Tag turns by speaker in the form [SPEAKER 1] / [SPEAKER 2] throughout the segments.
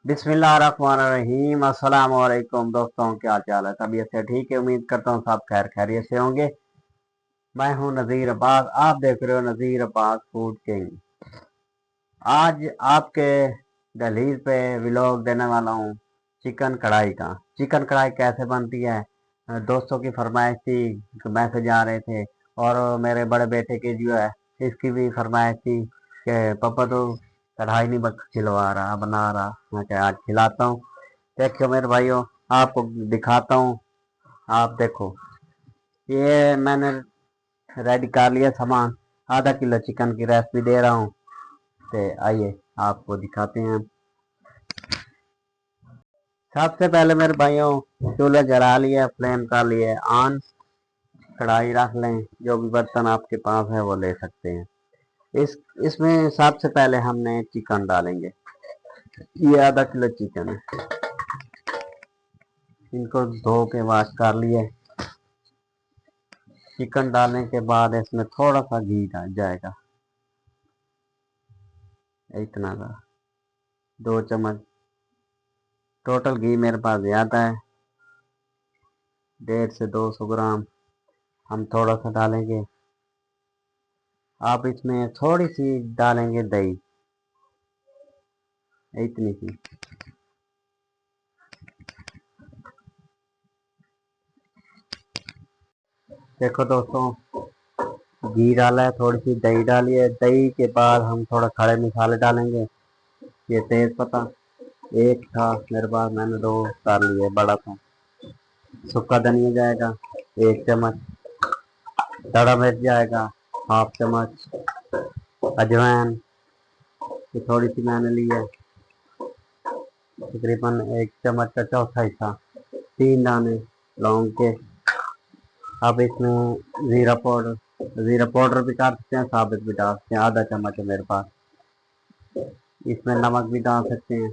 [SPEAKER 1] बिस्मिल्लाहिर्रहमानिर्रहीम। अस्सलाम वालेकुम दोस्तों, क्या हाल चाल है? तबीयत से ठीक है? उम्मीद करता हूँ सब खैर खैरियत से होंगे। मैं हूँ नज़ीर अब्बास, आप देख रहे हो नज़ीर अब्बास फूड किंग। आज आपके दहलीज पे व्लॉग देने वाला हूँ चिकन कढ़ाई का। चिकन कढ़ाई कैसे बनती है, दोस्तों की फरमाइश थी, मैसेज आ रहे थे, और मेरे बड़े बेटे की जो है इसकी भी फरमाइश थी कि पापा तो कढ़ाई नहीं खिलवा रहा, बना रहा। मैं क्या आज खिलाता हूँ। देखो मेरे भाइयों, आपको दिखाता हूँ। आप देखो, ये मैंने रेडी कर लिया सामान। आधा किलो चिकन की रेसिपी दे रहा हूँ, तो आइए आपको दिखाते हैं। सबसे पहले मेरे भाइयों, चूल्हा जला लिया, फ्लेम कर लिए ऑन, कढ़ाई रख लें। जो भी बर्तन आपके पास है वो ले सकते हैं। इस इसमें सबसे पहले हमने चिकन डालेंगे। ये आधा किलो चिकन है, इनको धो के वॉश कर लिए। चिकन डालने के बाद इसमें थोड़ा सा घी डाल जाएगा, इतना सा 2 चम्मच। टोटल घी मेरे पास ज़्यादा है, 150 से 200 ग्राम हम थोड़ा सा डालेंगे। आप इसमें थोड़ी सी डालेंगे दही, इतनी सी। देखो दोस्तों, घी डाला है, थोड़ी सी दही डाली है। दही के बाद हम थोड़ा खड़े मसाले डालेंगे। ये तेज पत्ता एक था मेरे पास, मैंने 2 डाल लिए, बड़ा था। सूखा धनिया जाएगा 1 चम्मच, दड़ा मिर्च जाएगा 1/2 चम्मच, अजवाइन ये थोड़ी सी मैंने ली है, तकरीबन 1 चम्मच का चौथा हिस्सा, 3 दाने लौंग के। अब इसमें ज़ीरा पाउडर भी डाल सकते हैं, साबित भी डाल सकते हैं, आधा चम्मच है मेरे पास। इसमें नमक भी डाल सकते हैं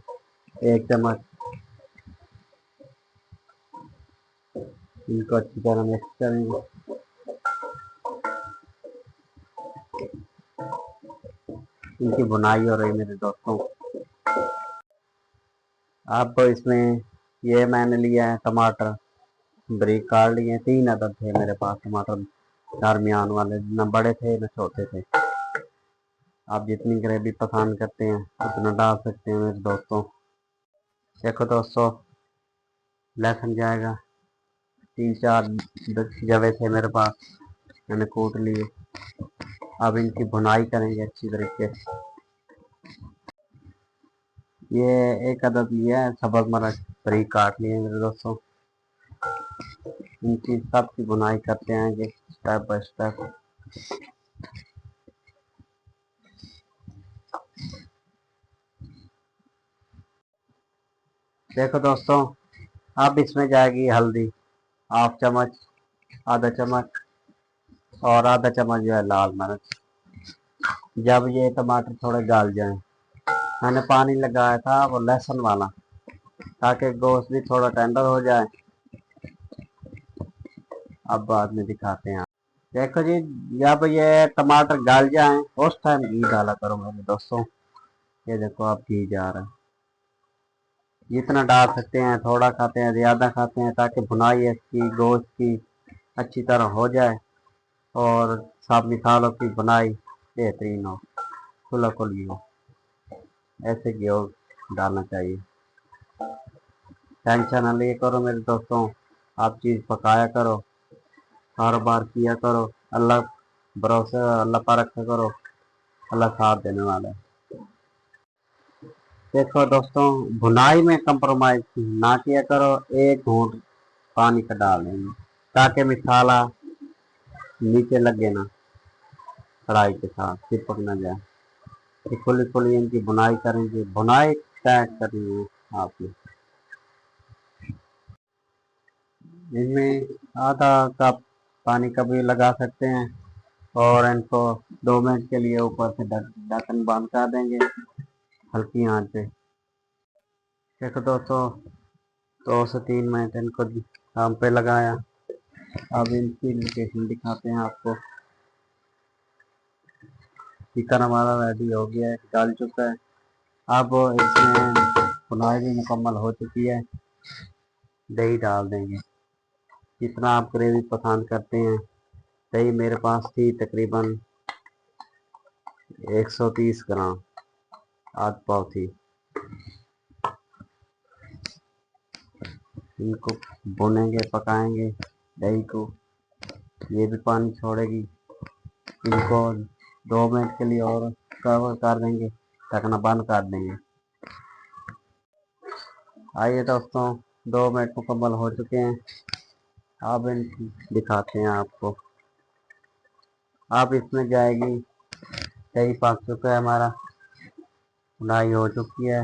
[SPEAKER 1] 1 चम्मच। इनको अच्छी तरह मिक्स करेंगे। इनकी बुनाई हो रही मेरे दोस्तों। अब इसमें ये मैंने लिया है टमाटर, बारीक काट लिए, 3 अदद थे मेरे पास टमाटर, दरमियान वाले, न बड़े थे न छोटे थे। आप जितनी ग्रेवी पसंद करते हैं उतना डाल सकते हैं मेरे दोस्तों। देखो दोस्तों, लहसुन जाएगा 3-4 जवे थे मेरे पास, मैंने कूट लिए। अब इनकी भुनाई करेंगे अच्छी तरीके से। ये 1 अदद लिया है सब्ज़ मिर्च, बारीक काट लिए मेरे दोस्तों। इनकी सबकी बुनाई करते हैं स्टेप बाय स्टेप। देखो दोस्तों, अब इसमें जाएगी हल्दी 1/2 चम्मच, आधा चम्मच, और आधा चम्मच जो है लाल मिर्च। जब ये टमाटर थोड़े गाल जाएं, मैंने पानी लगाया था वो लहसुन वाला, ताकि गोश्त भी थोड़ा टेंडर हो जाए। अब बाद में दिखाते हैं। देखो जी, जब ये टमाटर गल जाए उस टाइम घी डाला करो मेरे दोस्तों। ये देखो अब घी जा रहा है। जितना डाल सकते हैं, थोड़ा खाते हैं ज़्यादा खाते हैं, ताकि भुनाई इसकी गोश्त की अच्छी तरह हो जाए और सब मिसालों की भुनाई बेहतरीन हो, खुला खुली हो। ऐसे घी डालना चाहिए। टेंशन ना लिए करो मेरे दोस्तों, आप चीज़ पकाया करो, हर बार किया करो। अल्लाह भरोसे, अल्लाह पर रखा करो, अल्लाह साथ देने वाला है। देखो दोस्तों, भुनाई में कंप्रोमाइज ना किया करो। एक घूंट पानी का डाल देंगे, ताकि मसाला नीचे लगे ना, कढ़ाई के साथ चिपक ना जाए। ये खुली खुली इनकी भुनाई करेंगे, भुनाई तय करनी है आपने। इनमें आधा कप पानी का भी लगा सकते हैं, और इनको 2 मिनट के लिए ऊपर से ढक्कन बंद कर देंगे हल्की आंच पे। देखो दोस्तों, 2 से 3 मिनट इनको दम पे लगाया। अब इनकी लोकेशन दिखाते हैं आपको। चिकन हमारा रेडी हो गया है, डाल चुका है। अब इसमें भुनाई भी मुकम्मल हो चुकी है। दही डाल देंगे, जितना आप ग्रेवी पसंद करते हैं। दही मेरे पास थी तकरीबन 130 ग्राम, आध पाव थी। इनको भुनेंगे, पकाएंगे दही को। ये भी पानी छोड़ेगी। इनको 2 मिनट के लिए और कवर कर देंगे, ढकना बंद कर देंगे। आइए दोस्तों, 2 मिनट मुकम्मल हो चुके हैं। अब दिखाते हैं आपको। अब इसमें जाएगी, दही पक चुका है हमारा, भुनाई हो चुकी है।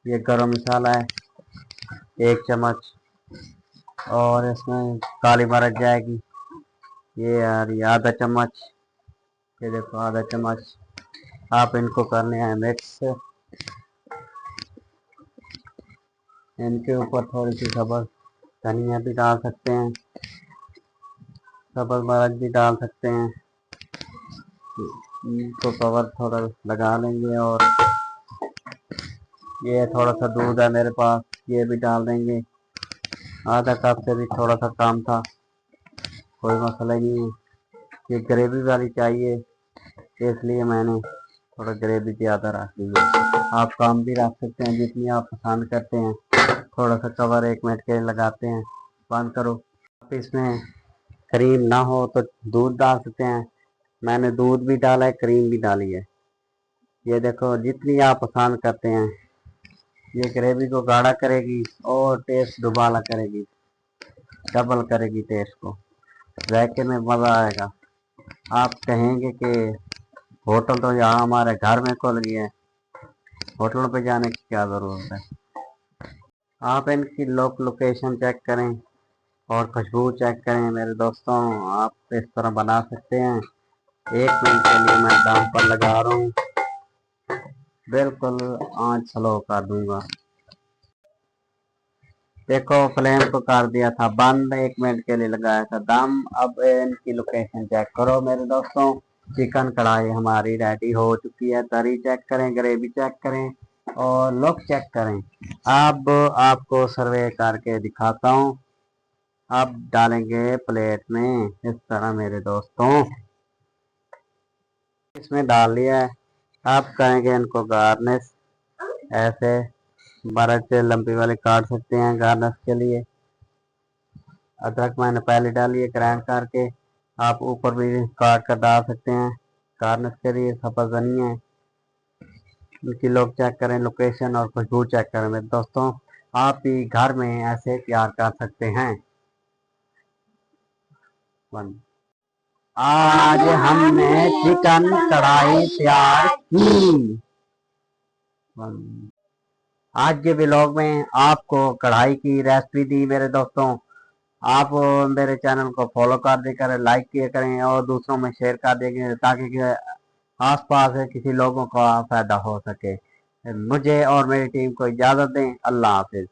[SPEAKER 1] ये गरम मसाला है 1 चम्मच, और इसमें काली मिर्च जाएगी, ये यार ये आधा चम्मच। ये देखो आधा चम्मच। आप इनको करने हैं मिक्स। इनके ऊपर थोड़ी सी सब्ज़ धनिया भी डाल सकते हैं, सब्ज़ मिर्च भी डाल सकते हैं। इनको कवर थोड़ा लगा लेंगे। और ये थोड़ा सा दूध है मेरे पास, ये भी डाल देंगे। आधा कप से भी थोड़ा सा कम था, कोई मसला नहीं है। ये ग्रेवी वाली चाहिए, इसलिए मैंने थोड़ा ग्रेवी ज़्यादा रख ली है। आप कम भी रख सकते हैं, जितनी आप पसंद करते हैं। थोड़ा सा कवर 1 मिनट के लिए लगाते हैं, बंद करो। आप इसमें क्रीम ना हो तो दूध डाल सकते हैं। मैंने दूध भी डाला है, क्रीम भी डाली है। ये देखो, जितनी आप पसंद करते हैं। ये ग्रेवी को गाढ़ा करेगी और टेस्ट दुबाला करेगी, डबल करेगी टेस्ट को। जायके में मज़ा आएगा। आप कहेंगे कि होटल तो यहाँ हमारे घर में खुल गए हैं, होटलों पे जाने की क्या ज़रूरत है। आप इनकी लोकेशन चेक करें और खुशबू चेक करें मेरे दोस्तों। आप इस तरह बना सकते हैं। 1 मिनट के लिए मैं दम पर लगा रहा हूँ, बिल्कुल आंच स्लो कर दूंगा। देखो, फ्लेम को कर दिया था बंद, 1 मिनट के लिए लगाया था दम। अब इनकी लोकेशन चेक करो मेरे दोस्तों। चिकन कढ़ाई हमारी रेडी हो चुकी है। तरी चेक करें, ग्रेवी चेक करें और लुक चेक करें। अब आपको सर्वे करके दिखाता हूँ। अब डालेंगे प्लेट में इस तरह मेरे दोस्तों, इसमें डाल लिया है। अब करेंगे इनको गार्निश। ऐसे मिर्च लंबी वाली काट सकते हैं गार्निश के लिए। अदरक मैंने पहले डाली है ग्राइंड करके, आप ऊपर भी काट कर डाल सकते हैं गार्निश के लिए। सब्ज़ धनिया है, इनकी लोग चेक करें, लोकेशन और खुशबू चेक करें मेरे दोस्तों। आप भी घर में ऐसे तैयार कर सकते हैं। आज हमने चिकन कढ़ाई तैयार की। आज के व्लॉग में आपको कढ़ाई की रेसिपी दी मेरे दोस्तों। आप मेरे चैनल को फॉलो कर देकर लाइक किया करें और दूसरों में शेयर कर देंगे, ताकि आस पास किसी लोगों का फायदा हो सके। मुझे और मेरी टीम को इजाज़त दें। अल्लाह हाफिज़।